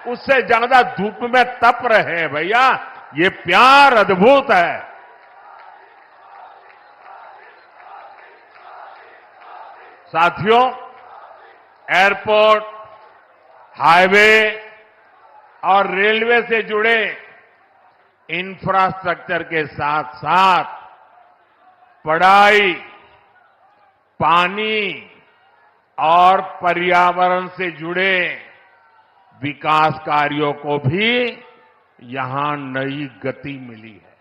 उससे ज्यादा धूप में तप रहे हैं भैया। ये प्यार अद्भुत है। साथियों, एयरपोर्ट, हाईवे और रेलवे से जुड़े इंफ्रास्ट्रक्चर के साथ साथ पढ़ाई, पानी और पर्यावरण से जुड़े विकास कार्यों को भी यहां नई गति मिली है।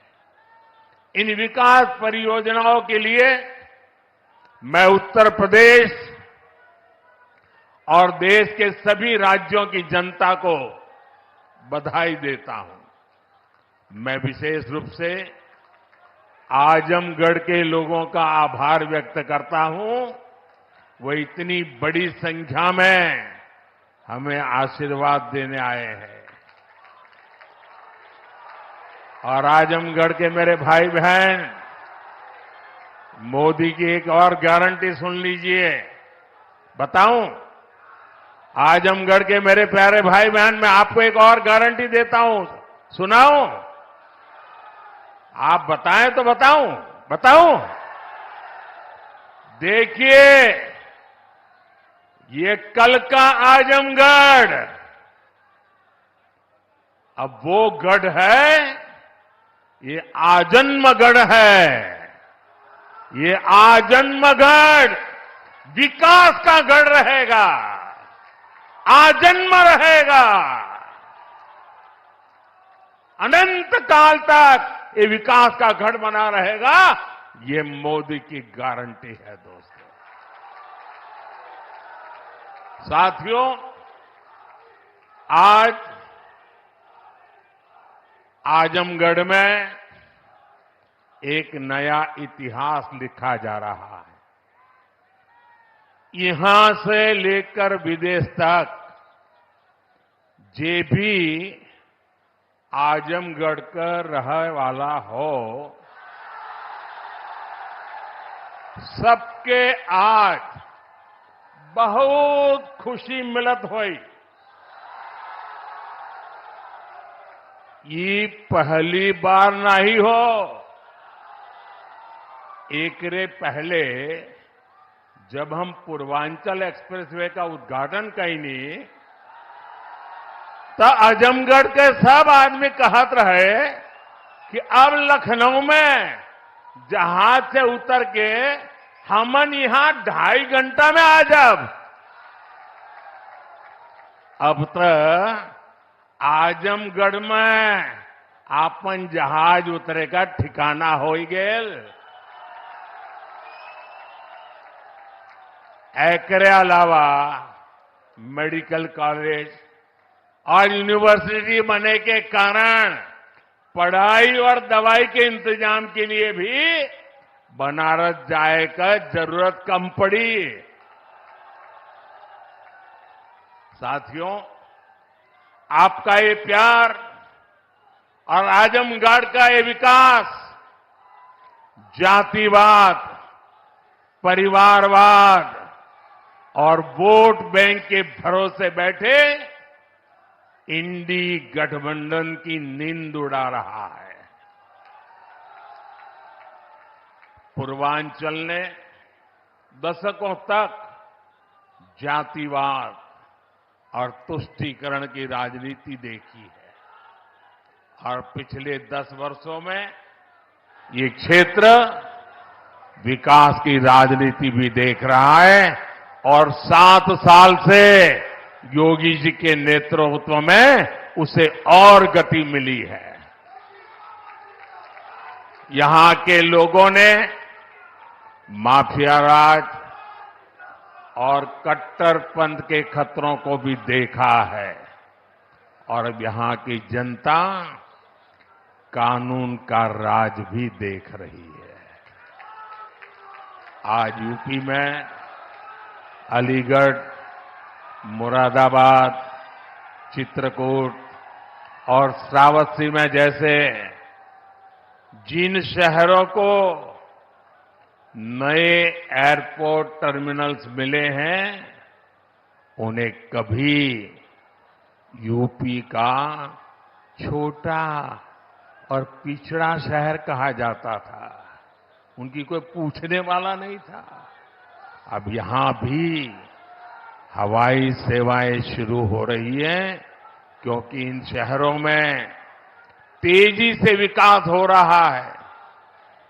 इन विकास परियोजनाओं के लिए मैं उत्तर प्रदेश और देश के सभी राज्यों की जनता को बधाई देता हूं। मैं विशेष रूप से आजमगढ़ के लोगों का आभार व्यक्त करता हूं। वो इतनी बड़ी संख्या में हमें आशीर्वाद देने आए हैं। और आजमगढ़ के मेरे भाई बहन, मोदी की एक और गारंटी सुन लीजिए। बताऊं? आजमगढ़ के मेरे प्यारे भाई बहन, मैं आपको एक और गारंटी देता हूं। सुनाऊं? आप बताएं तो बताऊं? देखिए, ये कल का आजमगढ़ अब वो गढ़ है, ये आजन्मगढ़ है। ये आजन्मगढ़ विकास का गढ़ रहेगा, आजन्म रहेगा। अनंत काल तक ये विकास का गढ़ बना रहेगा। ये मोदी की गारंटी है दोस्तों। साथियों, आज आजमगढ़ में एक नया इतिहास लिखा जा रहा है। यहां से लेकर विदेश तक जे भी आजमगढ़ का रहने वाला हो, सबके आज बहुत खुशी मिलत हुई। ये पहली बार नहीं हो। एक रे पहले जब हम पूर्वांचल एक्सप्रेसवे का उद्घाटन कईनी, तो आजमगढ़ के सब आदमी कहत रहे कि अब लखनऊ में जहाज से उतर के हमन यहां 2.5 घंटा में आ जाब। अब तो आजमगढ़ में आपन जहाज उतरे का ठिकाना हो गेल। एकरे अलावा मेडिकल कॉलेज और यूनिवर्सिटी बनने के कारण पढ़ाई और दवाई के इंतजाम के लिए भी बनारस जाए का जरूरत कम पड़ी। साथियों, आपका ये प्यार और आजमगढ़ का ये विकास जातिवाद, परिवारवाद और वोट बैंक के भरोसे बैठे इंडी गठबंधन की नींद उड़ा रहा है। पूर्वांचल ने दशकों तक जातिवाद और तुष्टीकरण की राजनीति देखी है और पिछले 10 वर्षों में ये क्षेत्र विकास की राजनीति भी देख रहा है। और 7 साल से योगी जी के नेतृत्व में उसे और गति मिली है। यहां के लोगों ने माफिया राज और कट्टरपंथ के खतरों को भी देखा है और अब यहां की जनता कानून का राज भी देख रही है। आज यूपी में अलीगढ़, मुरादाबाद, चित्रकूट और श्रावस्ती में जैसे जिन शहरों को नए एयरपोर्ट टर्मिनल्स मिले हैं, उन्हें कभी यूपी का छोटा और पिछड़ा शहर कहा जाता था। उनकी कोई पूछने वाला नहीं था। अब यहां भी हवाई सेवाएं शुरू हो रही हैं, क्योंकि इन शहरों में तेजी से विकास हो रहा है।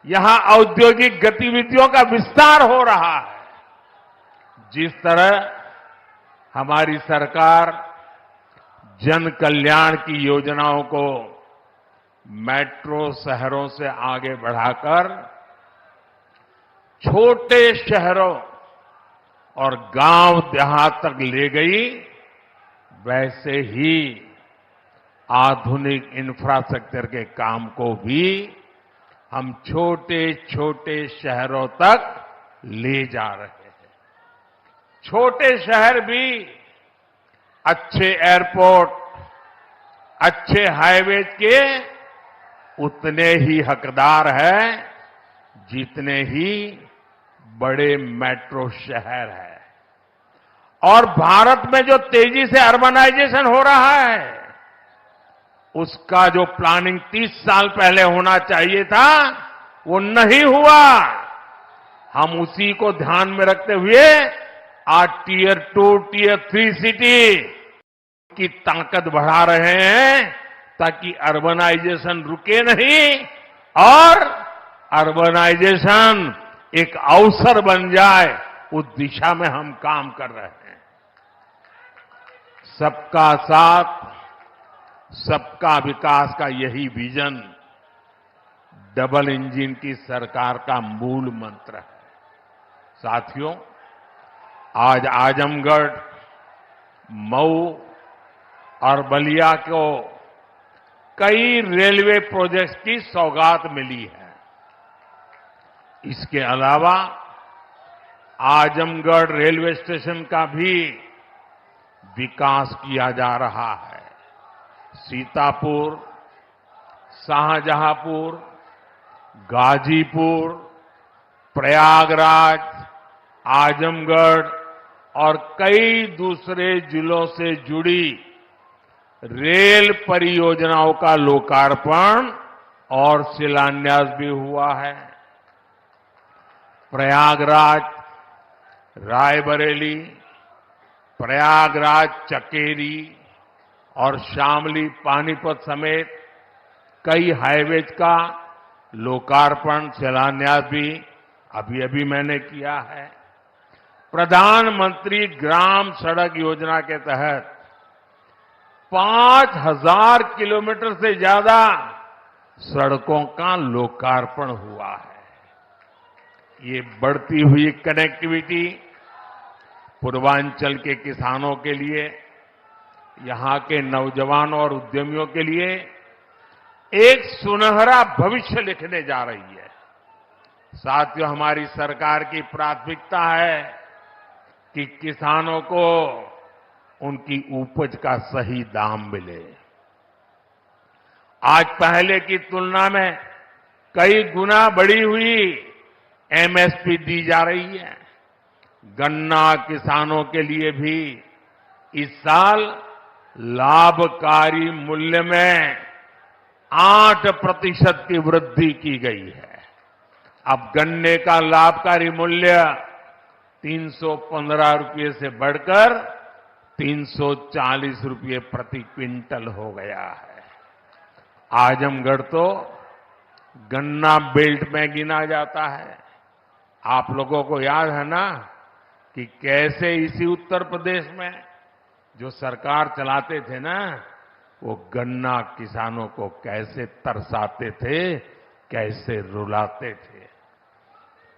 यहां औद्योगिक गतिविधियों का विस्तार हो रहा है। जिस तरह हमारी सरकार जन कल्याण की योजनाओं को मेट्रो शहरों से आगे बढ़ाकर छोटे शहरों और गांव देहात तक ले गई, वैसे ही आधुनिक इंफ्रास्ट्रक्चर के काम को भी हम छोटे छोटे शहरों तक ले जा रहे हैं। छोटे शहर भी अच्छे एयरपोर्ट, अच्छे हाईवे के उतने ही हकदार हैं जितने ही बड़े मेट्रो शहर हैं। और भारत में जो तेजी से अर्बनाइजेशन हो रहा है, उसका जो प्लानिंग 30 साल पहले होना चाहिए था, वो नहीं हुआ। हम उसी को ध्यान में रखते हुए आज टियर 2, टियर 3 सिटी की ताकत बढ़ा रहे हैं, ताकि अर्बनाइजेशन रुके नहीं और अर्बनाइजेशन एक अवसर बन जाए, उस दिशा में हम काम कर रहे हैं। सबका साथ, सबका विकास का यही विजन डबल इंजन की सरकार का मूल मंत्र है। साथियों, आज आजमगढ़, मऊ और बलिया को कई रेलवे प्रोजेक्ट्स की सौगात मिली है। इसके अलावा आजमगढ़ रेलवे स्टेशन का भी विकास किया जा रहा है। सीतापुर, शाहजहांपुर, गाजीपुर, प्रयागराज, आजमगढ़ और कई दूसरे जिलों से जुड़ी रेल परियोजनाओं का लोकार्पण और शिलान्यास भी हुआ है। प्रयागराज रायबरेली, प्रयागराज चकेरी और शामली पानीपत समेत कई हाईवेज का लोकार्पण, शिलान्यास भी अभी अभी मैंने किया है। प्रधानमंत्री ग्राम सड़क योजना के तहत 5000 किलोमीटर से ज्यादा सड़कों का लोकार्पण हुआ है। ये बढ़ती हुई कनेक्टिविटी पूर्वांचल के किसानों के लिए, यहां के नौजवानों और उद्यमियों के लिए एक सुनहरा भविष्य लिखने जा रही है। साथियों, हमारी सरकार की प्राथमिकता है कि किसानों को उनकी उपज का सही दाम मिले। आज पहले की तुलना में कई गुना बढ़ी हुई एमएसपी दी जा रही है। गन्ना किसानों के लिए भी इस साल लाभकारी मूल्य में 8% की वृद्धि की गई है। अब गन्ने का लाभकारी मूल्य 315 रुपये से बढ़कर 340 रुपये प्रति क्विंटल हो गया है। आजमगढ़ तो गन्ना बेल्ट में गिना जाता है। आप लोगों को याद है ना कि कैसे इसी उत्तर प्रदेश में जो सरकार चलाते थे ना, वो गन्ना किसानों को कैसे तरसाते थे, कैसे रुलाते थे।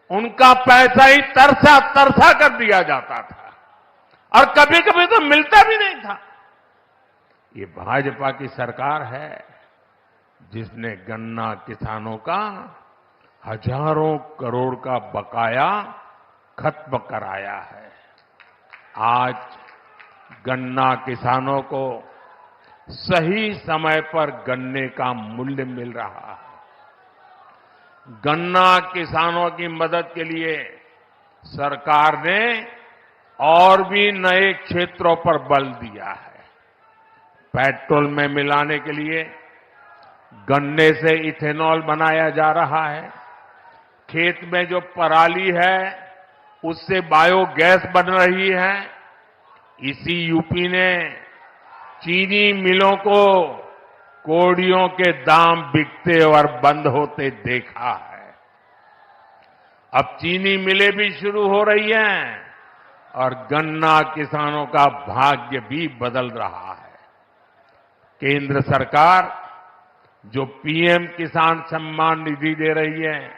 उनका पैसा ही तरसा तरसा कर दिया जाता था और कभी कभी तो मिलता भी नहीं था। ये भाजपा की सरकार है जिसने गन्ना किसानों का हजारों करोड़ का बकाया खत्म कराया है। आज गन्ना किसानों को सही समय पर गन्ने का मूल्य मिल रहा है। गन्ना किसानों की मदद के लिए सरकार ने और भी नए क्षेत्रों पर बल दिया है। पेट्रोल में मिलाने के लिए गन्ने से इथेनॉल बनाया जा रहा है। खेत में जो पराली है उससे बायोगैस बन रही है। इसी यूपी ने चीनी मिलों को कोड़ियों के दाम बिकते और बंद होते देखा है। अब चीनी मिलें भी शुरू हो रही हैं और गन्ना किसानों का भाग्य भी बदल रहा है। केंद्र सरकार जो पीएम किसान सम्मान निधि दे रही है,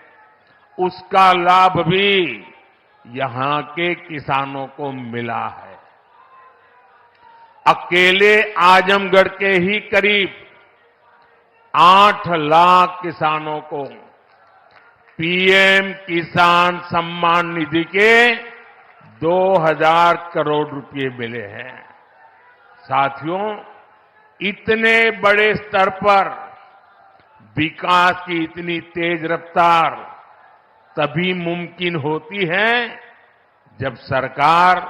उसका लाभ भी यहां के किसानों को मिला है। अकेले आजमगढ़ के ही करीब 8 लाख किसानों को पीएम किसान सम्मान निधि के 2000 करोड़ रुपए मिले हैं। साथियों, इतने बड़े स्तर पर विकास की इतनी तेज रफ्तार तभी मुमकिन होती है जब सरकार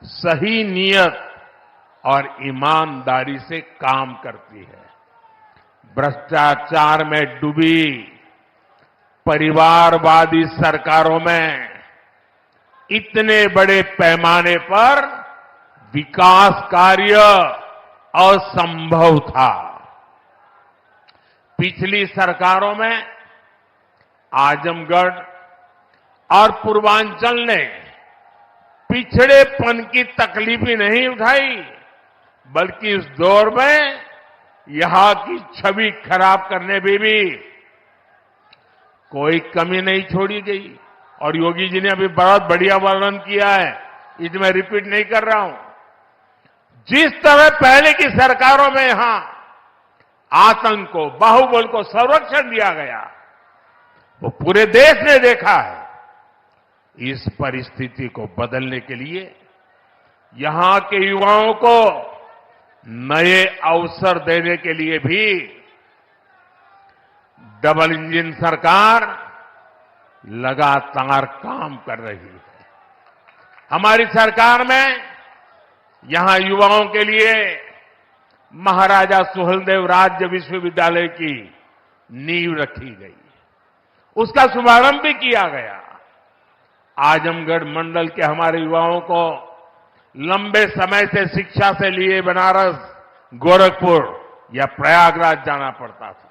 सही नीयत और ईमानदारी से काम करती है। भ्रष्टाचार में डूबी परिवारवादी सरकारों में इतने बड़े पैमाने पर विकास कार्य असंभव था। पिछली सरकारों में आजमगढ़ और पूर्वांचल ने पिछड़ेपन की तकलीफ ही नहीं उठाई, बल्कि इस दौर में यहां की छवि खराब करने में भी कोई कमी नहीं छोड़ी गई। और योगी जी ने अभी बहुत बढ़िया वर्णन किया है, इसमें रिपीट नहीं कर रहा हूं। जिस तरह पहले की सरकारों में यहां आतंक को, बाहुबल को संरक्षण दिया गया, वो पूरे देश ने देखा है। इस परिस्थिति को बदलने के लिए यहां के युवाओं को नए अवसर देने के लिए भी डबल इंजन सरकार लगातार काम कर रही है। हमारी सरकार में यहां युवाओं के लिए महाराजा सुहेलदेव राज्य विश्वविद्यालय की नींव रखी गई, उसका शुभारंभ भी किया गया। आजमगढ़ मंडल के हमारे युवाओं को लंबे समय से शिक्षा से लिए बनारस, गोरखपुर या प्रयागराज जाना पड़ता था।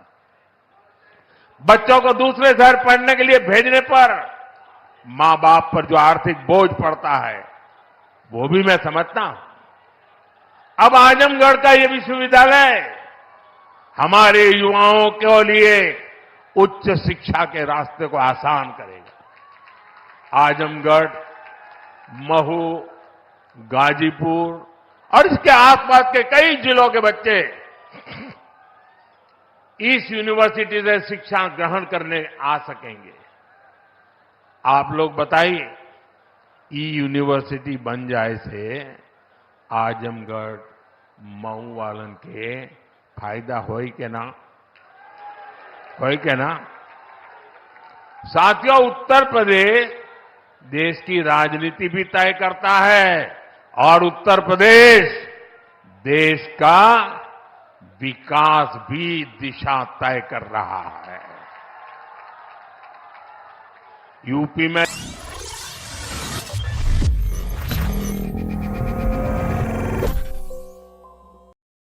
बच्चों को दूसरे शहर पढ़ने के लिए भेजने पर मां बाप पर जो आर्थिक बोझ पड़ता है, वो भी मैं समझता हूं। अब आजमगढ़ का ये विश्वविद्यालय हमारे युवाओं के लिए उच्च शिक्षा के रास्ते को आसान करेगा। आजमगढ़, महू, गाजीपुर और इसके आसपास के कई जिलों के बच्चे इस यूनिवर्सिटी से शिक्षा ग्रहण करने आ सकेंगे। आप लोग बताइए, ई यूनिवर्सिटी बन जाए से आजमगढ़, मऊ वालन के फायदा होई के ना? होई के ना? साथियों, उत्तर प्रदेश देश की राजनीति भी तय करता है और उत्तर प्रदेश देश का विकास भी दिशा तय कर रहा है। यूपी में